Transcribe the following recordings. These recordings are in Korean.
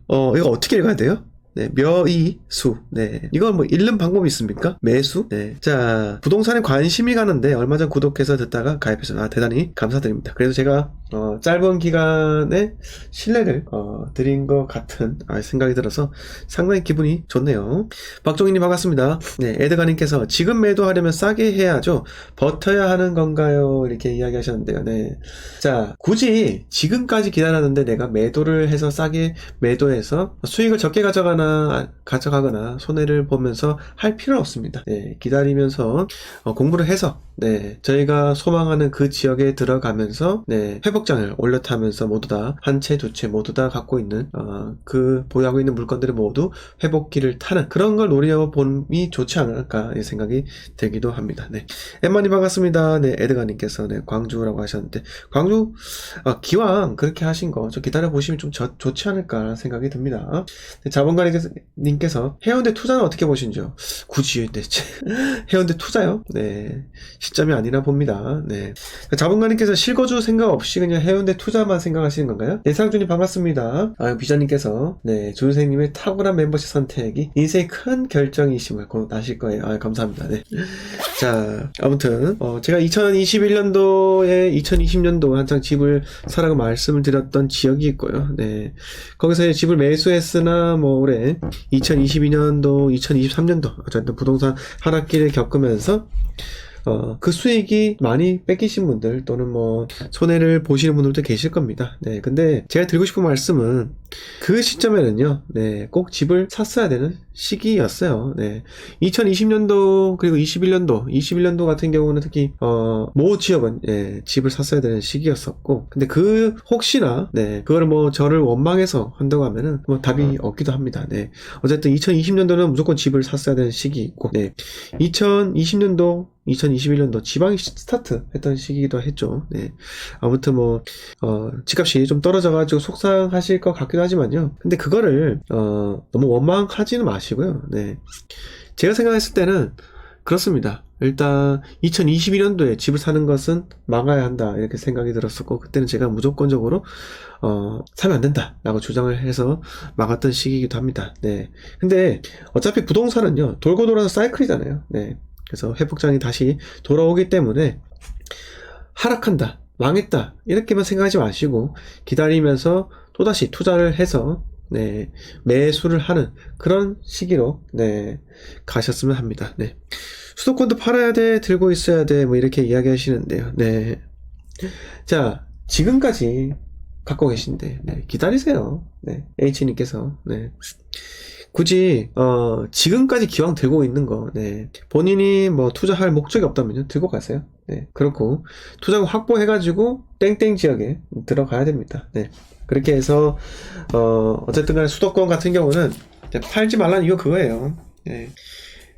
이거 어떻게 읽어야 돼요? 네, 묘이수. 네. 이건 뭐 읽는 방법이 있습니까? 매수? 네. 자, 부동산에 관심이 가는데 얼마 전 구독해서 듣다가 가입해서 대단히 감사드립니다. 그래서 제가 짧은 기간에 신뢰를 드린 것 같은 생각이 들어서 상당히 기분이 좋네요. 박종희님 반갑습니다. 네, 에드가님께서 지금 매도하려면 싸게 해야죠. 버텨야 하는 건가요? 이렇게 이야기하셨는데요. 네. 자, 굳이 지금까지 기다렸는데 내가 매도를 해서 싸게 매도해서 수익을 적게 가져가거나 손해를 보면서 할 필요는 없습니다. 네, 기다리면서 공부를 해서 네, 저희가 소망하는 그 지역에 들어가면서 네, 회복장을 올려타면서 모두 다 한 채, 두 채 모두 다 갖고 있는 그 보유하고 있는 물건들을 모두 회복기를 타는 그런 걸 노려봄이 좋지 않을까 생각이 들기도 합니다. 네, 엠마님 반갑습니다. 네, 에드가님께서 네, 광주라고 하셨는데 광주 기왕 그렇게 하신 거 좀 기다려 보시면 좀 좋지 않을까 생각이 듭니다. 네, 자본가님께서 해운대 투자는 어떻게 보시는지요? 굳이 네, 해운대 투자요? 네, 시점이 아니라 봅니다. 네, 자본가님께서 실거주 생각 없이 그냥 해운대 투자만 생각하시는 건가요? 네, 상준님 반갑습니다. 비자님께서 네, 조선생님의 탁월한 멤버십 선택이 인생의 큰 결정이심을 곧 아실 거예요. 감사합니다. 네. 자, 아무튼 제가 2021년도에 2020년도 한창 집을 사라고 말씀을 드렸던 지역이 있고요. 네, 거기서 집을 매수했으나 뭐 올해 2022년도, 2023년도 어쨌든 부동산 하락기를 겪으면서 그 수익이 많이 뺏기신 분들 또는 뭐 손해를 보시는 분들도 계실 겁니다. 네, 근데 제가 드리고 싶은 말씀은 그 시점에는요, 네, 꼭 집을 샀어야 되는 시기였어요. 네, 2020년도 그리고 21년도 같은 경우는 특히 모 지역은 예, 집을 샀어야 되는 시기였었고, 근데 그 혹시나 네, 그거를 뭐 저를 원망해서 한다고 하면은 뭐 답이 없기도 합니다. 네, 어쨌든 2020년도는 무조건 집을 샀어야 되는 시기 있고, 네, 2020년도 2021년도 지방이 스타트 했던 시기이기도 했죠. 네. 아무튼 뭐, 집값이 좀 떨어져가지고 속상하실 것 같기도 하지만요. 근데 그거를, 너무 원망하지는 마시고요. 네. 제가 생각했을 때는 그렇습니다. 일단, 2022년도에 집을 사는 것은 막아야 한다. 이렇게 생각이 들었었고, 그때는 제가 무조건적으로, 사면 안 된다. 라고 주장을 해서 막았던 시기이기도 합니다. 네. 근데, 어차피 부동산은요, 돌고 돌아서 사이클이잖아요. 네. 그래서 회복장이 다시 돌아오기 때문에 하락한다, 망했다 이렇게만 생각하지 마시고 기다리면서 또다시 투자를 해서 네, 매수를 하는 그런 시기로 네, 가셨으면 합니다. 네. 수도권도 팔아야 돼, 들고 있어야 돼, 뭐 이렇게 이야기 하시는데요. 네. 자, 지금까지 갖고 계신데 네, 기다리세요. 네, H님께서 네. 굳이 지금까지 기왕 들고 있는 거 네, 본인이 뭐 투자할 목적이 없다면요 들고 가세요. 네, 그렇고 투자금 확보해가지고 땡땡 지역에 들어가야 됩니다. 네, 그렇게 해서 어쨌든 간에 수도권 같은 경우는 팔지 말라는 이유가 그거예요. 네.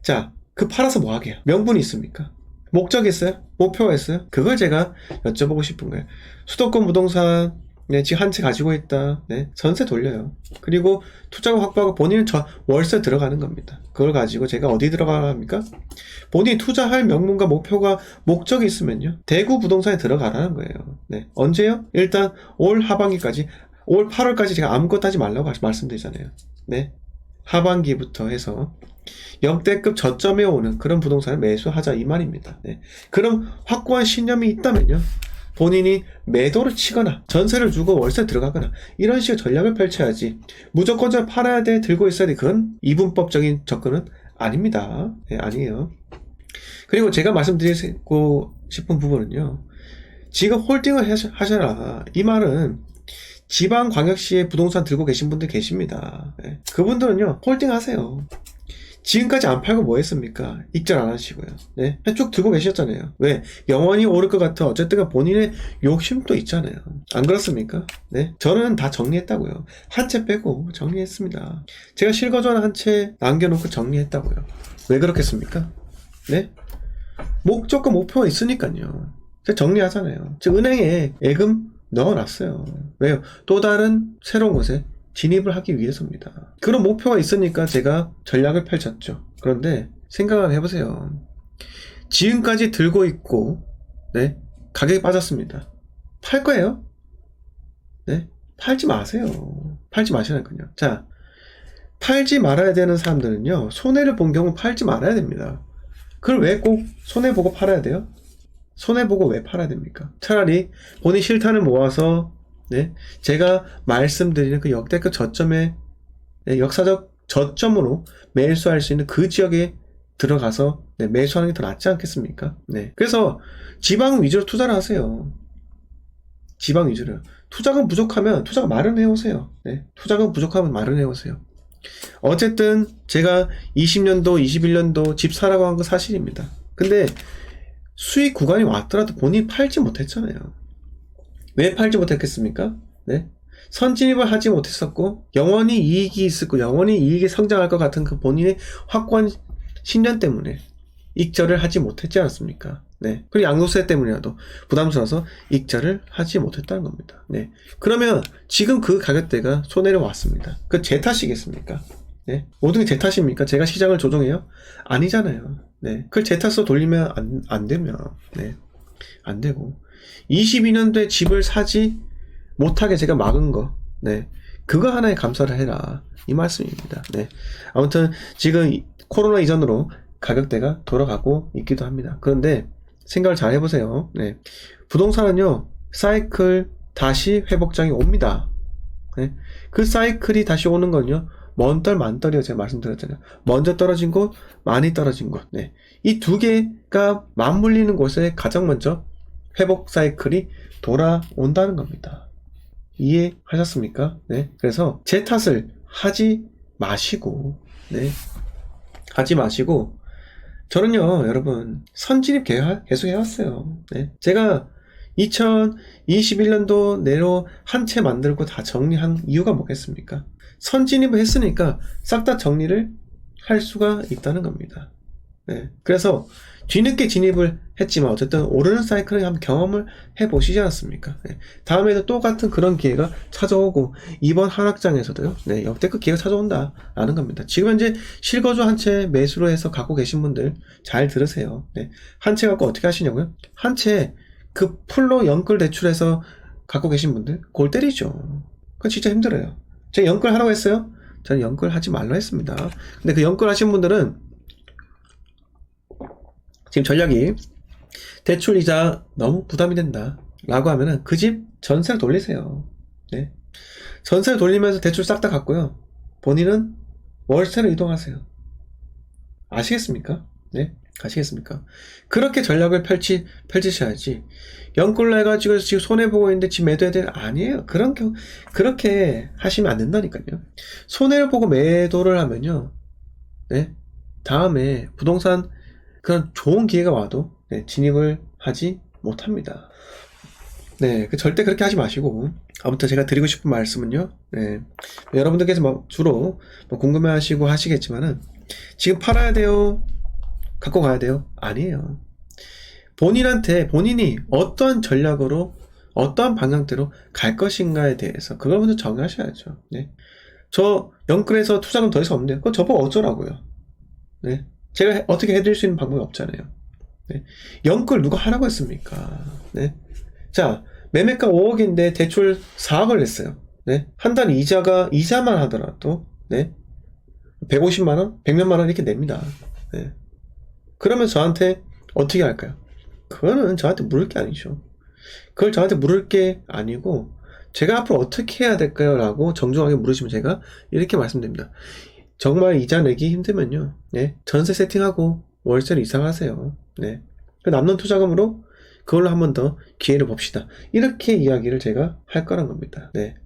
자, 그 팔아서 뭐 하게요? 명분이 있습니까? 목적이 있어요? 목표가 있어요? 그걸 제가 여쭤보고 싶은 거예요. 수도권 부동산 네, 지금 한 채 가지고 있다. 네, 전세 돌려요. 그리고 투자금 확보하고 본인은 월세 들어가는 겁니다. 그걸 가지고 제가 어디 들어갑니까? 본인이 투자할 명분과 목적이 있으면요. 대구 부동산에 들어가라는 거예요. 네, 언제요? 일단 올 하반기까지, 올 8월까지 제가 아무것도 하지 말라고 말씀드리잖아요. 네, 하반기부터 해서 역대급 저점에 오는 그런 부동산을 매수하자 이 말입니다. 네, 그럼 확고한 신념이 있다면요. 본인이 매도를 치거나 전세를 주고 월세 들어가거나 이런 식의 전략을 펼쳐야지 무조건 저 팔아야 돼, 들고 있어야 돼, 그건 이분법적인 접근은 아닙니다. 네, 아니에요. 그리고 제가 말씀드리고 싶은 부분은요, 지금 홀딩을 하셔라 이 말은 지방광역시에 부동산 들고 계신 분들 계십니다. 네, 그분들은요 홀딩 하세요. 지금까지 안 팔고 뭐 했습니까? 익절 안 하시고요. 네? 쭉 들고 계셨잖아요. 왜? 영원히 오를 것 같아. 어쨌든 본인의 욕심도 있잖아요. 안 그렇습니까? 네? 저는 다 정리했다고요. 한 채 빼고 정리했습니다. 제가 실거주하는 한 채 남겨놓고 정리했다고요. 왜 그렇겠습니까? 네? 목적과 목표가 있으니까요. 제가 정리하잖아요. 즉 은행에 예금 넣어놨어요. 왜요? 또 다른 새로운 곳에 진입을 하기 위해서입니다. 그런 목표가 있으니까 제가 전략을 펼쳤죠. 그런데 생각을 해보세요. 지금까지 들고 있고 네, 가격이 빠졌습니다. 팔 거예요? 네? 팔지 마세요. 팔지 마시라니까요. 자, 팔지 말아야 되는 사람들은요, 손해를 본 경우 팔지 말아야 됩니다. 그걸 왜 꼭 손해보고 팔아야 돼요? 손해보고 왜 팔아야 됩니까? 차라리 본인 실탄을 모아서, 네, 제가 말씀드리는 그 역대급 저점에, 네, 역사적 저점으로 매수할 수 있는 그 지역에 들어가서, 네, 매수하는 게 더 낫지 않겠습니까? 네. 그래서 지방 위주로 투자를 하세요. 지방 위주로. 투자금 부족하면 투자가 마련해 오세요. 네. 투자금 부족하면 마련해 오세요. 어쨌든 제가 20년도, 21년도 집 사라고 한 거 사실입니다. 근데 수익 구간이 왔더라도 본인이 팔지 못했잖아요. 왜 팔지 못했겠습니까? 네. 선진입을 하지 못했었고, 영원히 이익이 있었고, 영원히 이익이 성장할 것 같은 그 본인의 확고한 신념 때문에 익절을 하지 못했지 않았습니까? 네. 그리고 양도세 때문이라도 부담스러워서 익절을 하지 못했다는 겁니다. 네. 그러면 지금 그 가격대가 손해를 왔습니다. 그 제 탓이겠습니까? 네. 모든 게 제 탓입니까? 제가 시장을 조종해요? 아니잖아요. 네. 그걸 제 탓으로 돌리면 안 되면, 네. 안 되고. 22년도에 집을 사지 못하게 제가 막은 거, 네. 그거 하나에 감사를 해라. 이 말씀입니다. 네. 아무튼 지금 코로나 이전으로 가격대가 돌아가고 있기도 합니다. 그런데 생각을 잘 해보세요. 네. 부동산은요, 사이클 다시 회복장이 옵니다. 네. 그 사이클이 다시 오는 건요, 먼 떨, 만 떨이요. 제가 말씀드렸잖아요. 먼저 떨어진 곳, 많이 떨어진 곳. 네. 이 두 개가 맞물리는 곳에 가장 먼저 회복 사이클이 돌아온다는 겁니다. 이해하셨습니까? 네. 그래서 제 탓을 하지 마시고, 네. 하지 마시고, 저는요, 여러분, 선진입 계속 해왔어요. 네. 제가 2021년도 내로 한 채 만들고 다 정리한 이유가 뭐겠습니까? 선진입을 했으니까 싹 다 정리를 할 수가 있다는 겁니다. 네. 그래서 뒤늦게 진입을 했지만 어쨌든 오르는 사이클을 한번 경험을 해보시지 않았습니까? 네. 다음에도 똑같은 그런 기회가 찾아오고 이번 하락장에서도요, 네, 역대급 기회가 찾아온다 라는 겁니다. 지금 현재 실거주 한 채 매수로 해서 갖고 계신 분들 잘 들으세요. 네. 한 채 갖고 어떻게 하시냐고요? 한 채 그 풀로 연끌 대출해서 갖고 계신 분들 골 때리죠. 그건 진짜 힘들어요. 제가 연끌 하라고 했어요? 저는 연끌 하지 말라 했습니다. 근데 그 연끌 하신 분들은 지금 전략이 대출 이자 너무 부담이 된다 라고 하면은 그 집 전세로 돌리세요. 네. 전세로 돌리면서 대출 싹 다 갚고요, 본인은 월세로 이동하세요. 아시겠습니까? 네. 아시겠습니까? 그렇게 전략을 펼치셔야지, 연끌로 해가지고 지금 손해보고 있는데 집 매도해야 되는, 아니에요. 그렇게 하시면 안 된다니까요. 손해를 보고 매도를 하면요, 네. 다음에 부동산 그런 좋은 기회가 와도, 네, 진입을 하지 못합니다. 네, 절대 그렇게 하지 마시고, 아무튼 제가 드리고 싶은 말씀은요, 네, 여러분들께서 주로 궁금해하시고 하시겠지만은, 지금 팔아야 돼요? 갖고 가야 돼요? 아니에요. 본인이 어떠한 전략으로, 어떠한 방향대로 갈 것인가에 대해서 그걸 먼저 정하셔야죠. 네. 저 연끌에서 투자금 더 이상 없네요. 그거 저보고 어쩌라고요? 네. 제가 어떻게 해드릴 수 있는 방법이 없잖아요. 네. 연끌 누가 하라고 했습니까? 네. 자, 매매가 5억인데 대출 4억을 냈어요. 네. 한 달 이자만 하더라도, 네. 150만원? 100몇만원 이렇게 냅니다. 네. 그러면 저한테 어떻게 할까요? 그거는 저한테 물을 게 아니죠. 그걸 저한테 물을 게 아니고, 제가 앞으로 어떻게 해야 될까요? 라고 정중하게 물으시면 제가 이렇게 말씀드립니다. 정말 이자 내기 힘들면요, 네, 전세 세팅하고 월세로 이사하세요. 네. 그 남는 투자금으로 그걸로 한 번 더 기회를 봅시다. 이렇게 이야기를 제가 할 거란 겁니다. 네.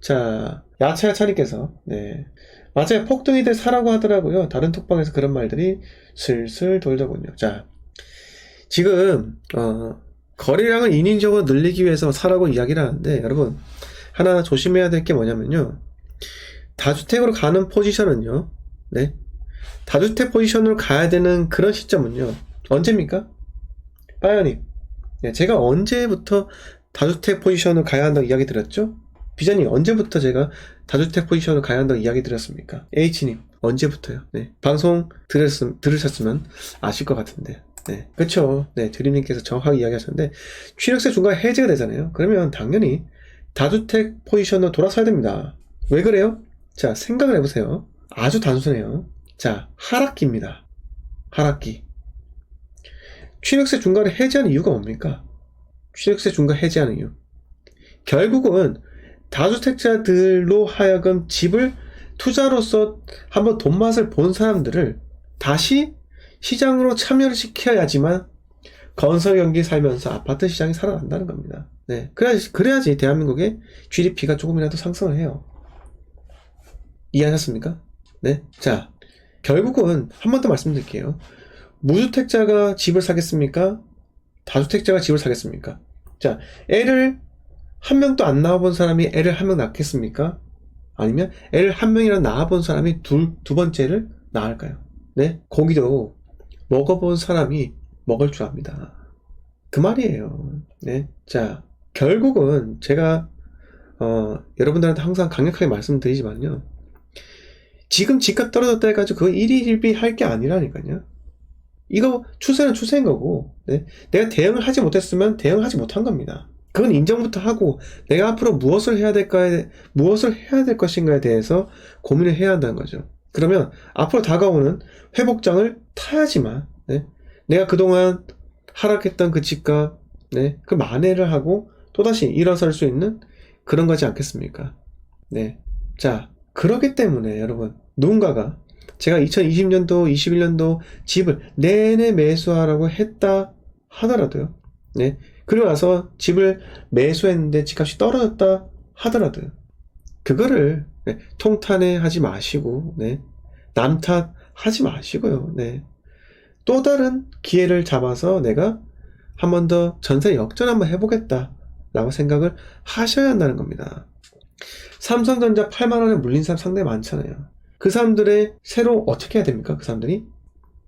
자, 야차야차님께서, 네, 맞아요, 폭등이들 사라고 하더라고요. 다른 톡방에서 그런 말들이 슬슬 돌더군요. 자, 지금 거래량을 인위적으로 늘리기 위해서 사라고 이야기를 하는데, 여러분 하나 조심해야 될 게 뭐냐면요, 다주택으로 가는 포지션은요, 네, 다주택 포지션으로 가야 되는 그런 시점은요, 언제입니까? 빠연님, 네, 제가 언제부터 다주택 포지션으로 가야 한다고 이야기 드렸죠? 비자님, 언제부터 제가 다주택 포지션으로 가야 한다고 이야기 드렸습니까? H님, 언제부터요? 네, 방송 들으셨으면 아실 것 같은데, 네, 그쵸. 네, 드림님께서 정확하게 이야기하셨는데, 취득세 중과가 해제가 되잖아요. 그러면 당연히 다주택 포지션으로 돌아서야 됩니다. 왜 그래요? 자, 생각을 해보세요. 아주 단순해요. 자, 하락기입니다. 하락기. 취득세 중과를 해제하는 이유가 뭡니까? 취득세 중과 해제하는 이유. 결국은 다주택자들로 하여금 집을 투자로서 한번 돈맛을 본 사람들을 다시 시장으로 참여를 시켜야지만 건설 경기 살면서 아파트 시장이 살아난다는 겁니다. 네. 그래야지 대한민국의 GDP가 조금이라도 상승을 해요. 이해하셨습니까? 네. 자, 결국은 한 번 더 말씀드릴게요. 무주택자가 집을 사겠습니까? 다주택자가 집을 사겠습니까? 자, 애를 한 명도 안 낳아본 사람이 애를 한 명 낳겠습니까? 아니면 애를 한 명이나 낳아본 사람이 두 번째를 낳을까요? 네? 고기도 먹어본 사람이 먹을 줄 압니다. 그 말이에요. 네? 자, 결국은 제가 여러분들한테 항상 강력하게 말씀드리지만요. 지금 집값 떨어졌다 해가지고 그거 일희일비 할 게 아니라니까요. 이거 추세는 추세인 거고, 네? 내가 대응을 하지 못했으면 대응을 하지 못한 겁니다. 그건 인정부터 하고 내가 앞으로 무엇을 해야 될 것인가에 대해서 고민을 해야 한다는 거죠. 그러면 앞으로 다가오는 회복장을 타야지만, 네? 내가 그동안 하락했던 그 집값, 네? 그 만회를 하고 또다시 일어설 수 있는 그런 거지 않겠습니까? 네. 자, 그렇기 때문에 여러분, 누군가가 제가 2020년도, 21년도 집을 내내 매수하라고 했다 하더라도요. 네. 그리고 나서 집을 매수했는데 집값이 떨어졌다 하더라도요. 그거를 네, 통탄해 하지 마시고, 네. 남 탓하지 마시고요. 네. 또 다른 기회를 잡아서 내가 한 번 더 전세 역전 한번 해보겠다 라고 생각을 하셔야 한다는 겁니다. 삼성전자 8만원에 물린 사람 상당히 많잖아요. 그 사람들의 새로 어떻게 해야 됩니까? 그 사람들이?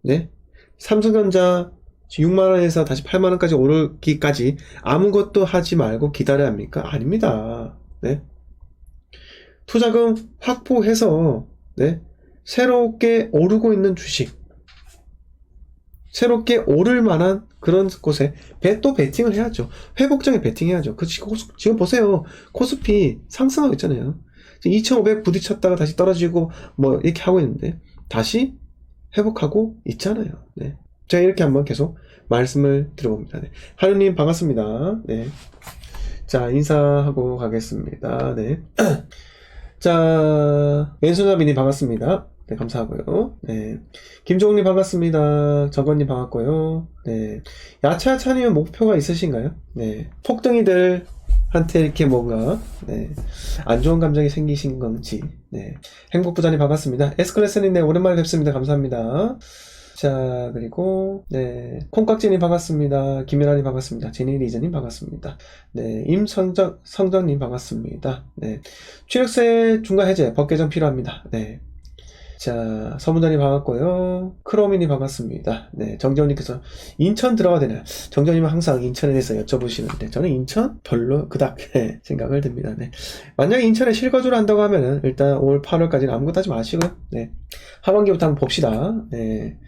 네. 삼성전자 6만원에서 다시 8만원까지 오르기까지 아무것도 하지 말고 기다려야 합니까? 아닙니다. 네. 투자금 확보해서, 네. 새롭게 오르고 있는 주식, 새롭게 오를 만한 그런 곳에 또 베팅을 해야죠. 회복장에 베팅해야죠. 지금 보세요. 코스피 상승하고 있잖아요. 2500 부딪혔다가 다시 떨어지고 뭐 이렇게 하고 있는데 다시 회복하고 있잖아요. 네. 제가 이렇게 한번 계속 말씀을 드려봅니다. 네. 하루님 반갑습니다. 네. 자, 인사하고 가겠습니다. 네. 자, 왼손잡이님 반갑습니다. 네, 감사하고요. 네. 김종욱님 반갑습니다. 정건님 반갑고요. 네. 야차야차님 목표가 있으신가요? 네. 폭등이들한테 이렇게 뭔가, 네. 안 좋은 감정이 생기신 건지, 네. 행복부자님 반갑습니다. 에스클래스님, 네. 오랜만에 뵙습니다. 감사합니다. 자, 그리고, 네. 콩깍지님 반갑습니다. 김연아님 반갑습니다. 제니리저님 반갑습니다. 네. 성정님 반갑습니다. 네. 취득세 중과 해제, 법 개정 필요합니다. 네. 자, 서문단이 반갑고요. 크로미님 반갑습니다. 네, 정재훈님께서 인천 들어가야 되나요? 정재훈님은 항상 인천에 대해서 여쭤보시는데 저는 인천 별로 그닥 생각을 듭니다. 네. 만약에 인천에 실거주를 한다고 하면은 일단 올 8월까지는 아무것도 하지 마시고요. 네. 하반기부터 한번 봅시다. 네.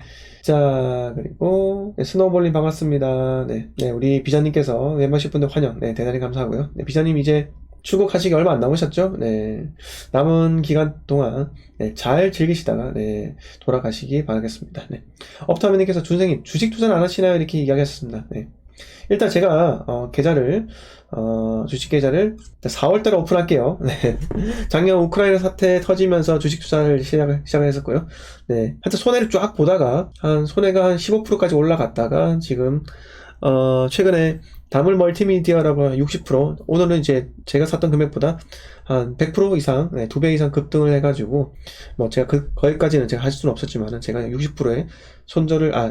자, 그리고 네, 스노우볼님 반갑습니다. 네, 네, 우리 비자님께서 멤버십 분들 환영. 네, 대단히 감사하고요. 네, 비자님 이제 출국하시기 얼마 안 남으셨죠? 네. 남은 기간 동안 네, 잘 즐기시다가 네, 돌아가시기 바라겠습니다. 네. 업타미님께서 준생님 주식 투자는 안 하시나요? 이렇게 이야기하셨습니다. 네. 일단 제가 계좌를 주식 계좌를 4월달에 오픈할게요. 네. 작년 우크라이나 사태 터지면서 주식 투자를 시작을 했었고요. 네. 하여튼 손해를 쫙 보다가 손해가 한 15%까지 올라갔다가 지금 최근에 다물 멀티미디어라고 60%, 오늘은 이제 제가 샀던 금액보다 한 100% 이상, 네, 2배 이상 급등을 해가지고, 뭐 제가 거기까지는 제가 할 수는 없었지만은 제가 60%의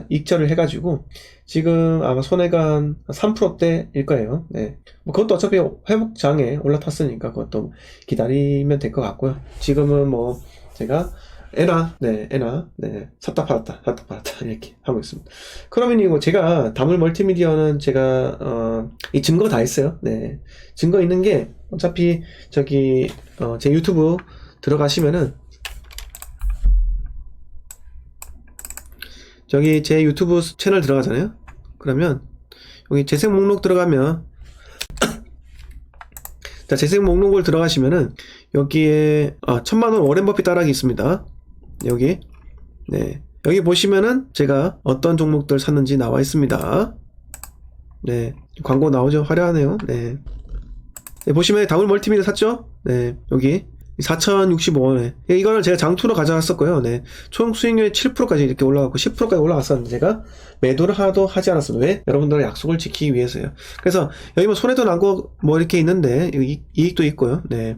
익절을 해가지고, 지금 아마 손해가 한 3%대일 거예요. 네. 뭐 그것도 어차피 회복장에 올라탔으니까 그것도 기다리면 될 것 같고요. 지금은 뭐 제가 에나, 네, 샀다 팔았다, 이렇게 하고 있습니다. 그러면 이거 제가, 다물 멀티미디어는 제가, 이 증거 다 있어요. 네. 증거 있는 게, 어차피, 제 유튜브 들어가시면은, 제 유튜브 채널 들어가잖아요? 그러면, 여기 재생 목록 들어가면, 자, 재생 목록을 들어가시면은 여기에 1000만원 워렌 버핏 따라하기 있습니다. 여기. 네. 여기 보시면은 제가 어떤 종목들 샀는지 나와 있습니다. 네. 광고 나오죠? 화려하네요. 네. 네, 보시면 다물 멀티미디어 샀죠? 네. 여기 4,065원에. 이거를 제가 장투로 가져갔었고요. 네. 총 수익률이 7%까지 이렇게 올라갔고 10%까지 올라갔었는데 제가 매도를 하나도 하지 않았습니다. 왜? 여러분들의 약속을 지키기 위해서요. 그래서 여기 뭐 손해도 나고 뭐 이렇게 있는데 이익도 있고요. 네.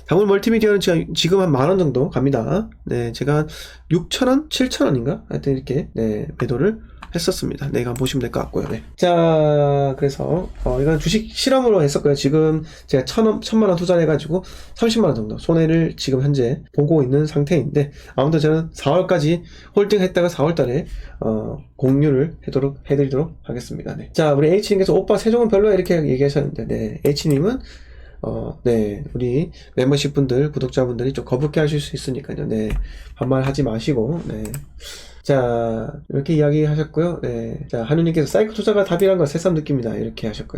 다물 멀티미디어는 지금 한 10,000원 정도 갑니다. 네. 제가 6,000원? 7,000원인가? 하여튼 이렇게 네, 매도를 했었습니다. 네, 이거 한번 보시면 될 것 같고요. 네. 자, 그래서 이건 주식 실험으로 했었고요. 지금 제가 1,000만원 투자를 해가지고 30만원 정도 손해를 지금 현재 보고 있는 상태인데, 아무튼 저는 4월까지 홀딩했다가 4월달에 공유를 해드리도록 하겠습니다. 네. 자, 우리 H님께서 오빠 세종은 별로야 이렇게 얘기하셨는데, 네, H님은 네, 우리 멤버십 분들, 구독자분들이 좀 거북해 하실 수 있으니까요. 네, 반말하지 마시고, 네. 자, 이렇게 이야기 하셨고요. 네. 자, 한우님께서 사이코 투자가 답이란 걸 새삼 느낍니다. 이렇게 하셨고요.